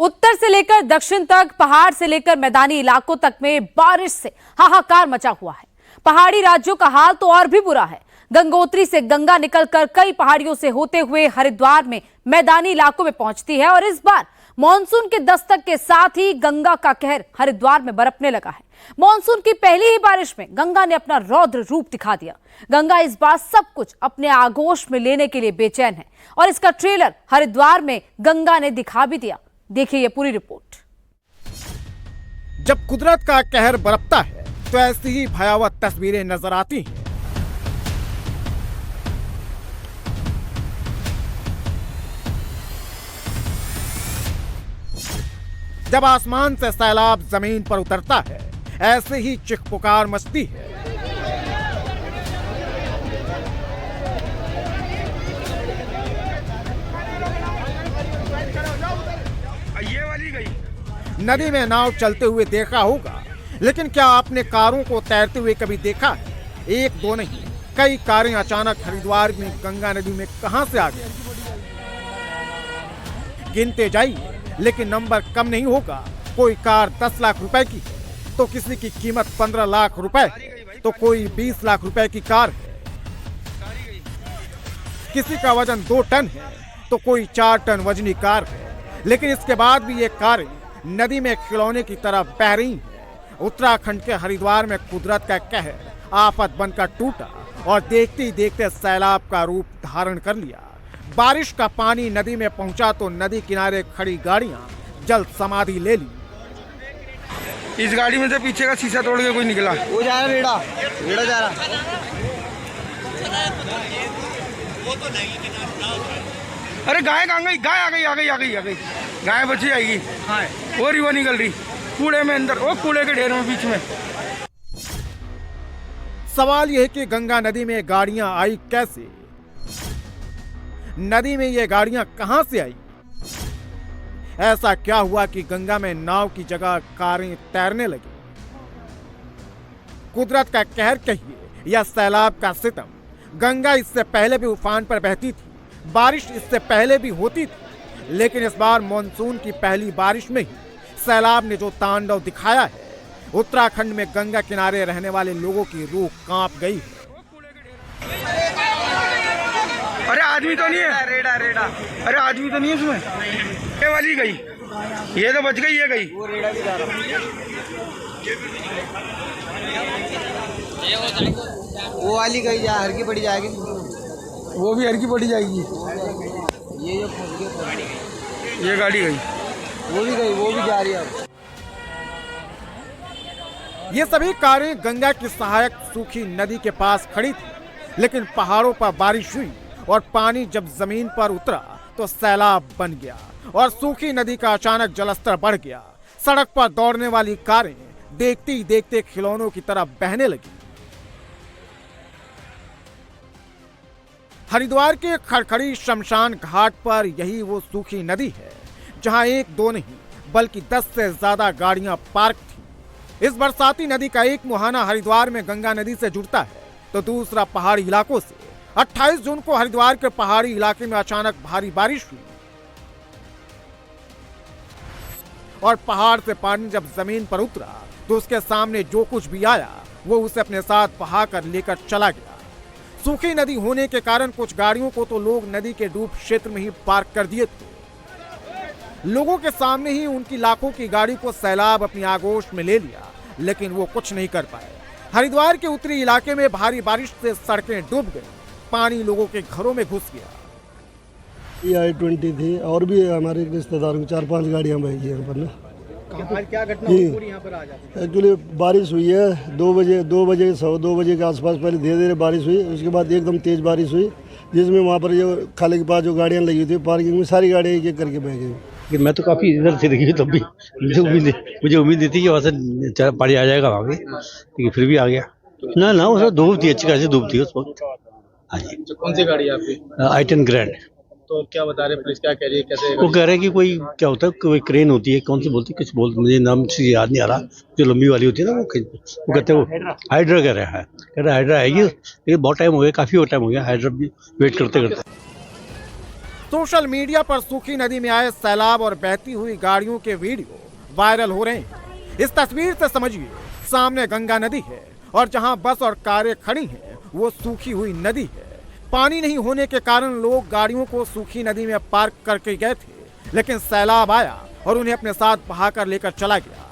उत्तर से लेकर दक्षिण तक, पहाड़ से लेकर मैदानी इलाकों तक में बारिश से हाहाकार मचा हुआ है। पहाड़ी राज्यों का हाल तो और भी बुरा है। गंगोत्री से गंगा निकलकर कई पहाड़ियों से होते हुए हरिद्वार में मैदानी इलाकों में पहुंचती है और इस बार मानसून के दस्तक के साथ ही गंगा का कहर हरिद्वार में बरपने लगा है। मानसून की पहली ही बारिश में गंगा ने अपना रौद्र रूप दिखा दिया। गंगा इस बार सब कुछ अपने आगोश में लेने के लिए बेचैन है और इसका ट्रेलर हरिद्वार में गंगा ने दिखा भी दिया। देखिए ये पूरी रिपोर्ट। जब कुदरत का कहर बरपता है तो ऐसी ही भयावह तस्वीरें नजर आती हैं। जब आसमान से सैलाब जमीन पर उतरता है, ऐसे ही चिख पुकार मचती है। ये वाली गई। नदी में नाव चलते हुए देखा होगा, लेकिन क्या आपने कारों को तैरते हुए कभी देखा है? एक दो नहीं, कई कारें अचानक हरिद्वार में गंगा नदी में कहां से आ गई। गिनते जाइए, लेकिन नंबर कम नहीं होगा। कोई कार 10 लाख रुपए की है तो किसी की कीमत 15 लाख रुपए है, तो कोई 20 लाख रुपए की कार है। किसी का वजन 2 टन है तो कोई 4 टन वजनी कार है। लेकिन इसके बाद भी ये कारें नदी में खिलौने की तरह बह रही हैं। उत्तराखंड के हरिद्वार में कुदरत का कहर आफत बनकर टूटा और देखते ही देखते सैलाब का रूप धारण कर लिया। बारिश का पानी नदी में पहुंचा तो नदी किनारे खड़ी गाड़ियां जल समाधि ले ली। इस गाड़ी में से पीछे का शीशा तोड़ के कोई निकला। वो जा रहा रेड़ा रेड़ा जा रहा। अरे गाय कहाँ गई? गाय आ गई। गाय बची आएगी। वो रिवर निकल रही कूड़े में अंदर, वो कूड़े के ढेर में बीच में। सवाल यह है कि गंगा नदी में गाड़ियां आई कैसे? नदी में ये गाड़ियां कहां से आई? ऐसा क्या हुआ कि गंगा में नाव की जगह कारें तैरने लगी? कुदरत का कहर कहिए या सैलाब का सितम, गंगा इससे पहले भी उफान पर बहती थी, बारिश इससे पहले भी होती थी, लेकिन इस बार मानसून की पहली बारिश में ही सैलाब ने जो तांडव दिखाया है, उत्तराखंड में गंगा किनारे रहने वाले लोगों की रूह कांप गई है। अरे आदमी तो नहीं है। रेड़ा। अरे आदमी तो नहीं है उसमें। ये वाली गई, ये तो बच गई, ये गई। वो रेड़ा भी जा रहा। वो वाली गई जा हर की पड़ी जाएगी। वो भी हर की पड़ी जाएगी। ये जो फंस गई, ये गाड़ी गई। वो भी गई, वो भी जा रही है अब। ये सभी कारें गंगा की सहायक सूखी नदी के पास खड़ी थी, लेकिन पहाड़ों पर बारिश हुई और पानी जब जमीन पर उतरा तो सैलाब बन गया और सूखी नदी का अचानक जलस्तर बढ़ गया। सड़क पर दौड़ने वाली कारें देखते ही देखते खिलौनों की तरह बहने लगी। हरिद्वार के खड़खड़ी शमशान घाट पर यही वो सूखी नदी है जहां एक दो नहीं बल्कि 10 से ज्यादा गाड़ियां पार्क थी। इस बरसाती नदी का एक मुहाना हरिद्वार में गंगा नदी से जुड़ता है तो दूसरा पहाड़ी इलाकों से। 28 जून को हरिद्वार के पहाड़ी इलाके में अचानक भारी बारिश हुई और पहाड़ से पानी जब जमीन पर उतरा तो उसके सामने जो कुछ भी आया वो उसे अपने साथ बहाकर लेकर चला गया। सूखी नदी होने के कारण कुछ गाड़ियों को तो लोग नदी के डूब क्षेत्र में ही पार्क कर दिए थे। लोगों के सामने ही उनकी लाखों की गाड़ी को सैलाब अपनी आगोश में ले लिया, लेकिन वो कुछ नहीं कर पाए। हरिद्वार के उत्तरी इलाके में भारी बारिश से सड़कें डूब गई, पानी लोगों के घरों में घुस गया। I-20 थी और भी हमारे रिश्तेदारों की 4-5 गाड़ियां बह गई यहाँ पर ना। आज क्या घटना हुई यहाँ पर? आ जाती एक्चुअली बारिश हुई है 2 बजे के आसपास। पहले धीरे धीरे बारिश हुई, उसके बाद एकदम तेज बारिश हुई, जिसमें वहाँ पर जो खाले के पास जो गाड़ियाँ लगी हुई थी पार्किंग में, सारी गाड़ियाँ एक एक करके बह गई। मैं तो काफ़ी इधर से देखी, तब भी मुझे उम्मीद नहीं थी कि वहाँ से पानी आ जाएगा वहाँ पे, लेकिन फिर भी आ गया। ना उसमें धूप थी, अच्छी खासी धूप थी उस वक्त। हाँ जी। कौन सी गाड़ी है आपकी? I-10 grand. तो क्या बता रहे पुलिस, क्या कह रही है, कैसे? वो कह रहे हैं कि कोई क्या होता है, कोई क्रेन होती है, कौन सी बोलती है, मुझे नाम से याद नहीं आ रहा, जो लंबी वाली होती है ना, वो कहते हैं वो हाइड्रा कह रहे हैं। कह रहे हाइड्रा आएगी, लेकिन बहुत टाइम हो गया, काफ़ी टाइम हो गया हाइड्रा भी वेट करते करते। सोशल मीडिया पर सूखी नदी में आए सैलाब और बहती हुई गाड़ियों के वीडियो वायरल हो रहे हैं। इस तस्वीर से समझिए, सामने गंगा नदी है और जहां बस और कारें खड़ी हैं वो सूखी हुई नदी है। पानी नहीं होने के कारण लोग गाड़ियों को सूखी नदी में पार्क करके गए थे, लेकिन सैलाब आया और उन्हें अपने साथ बहाकर लेकर चला गया।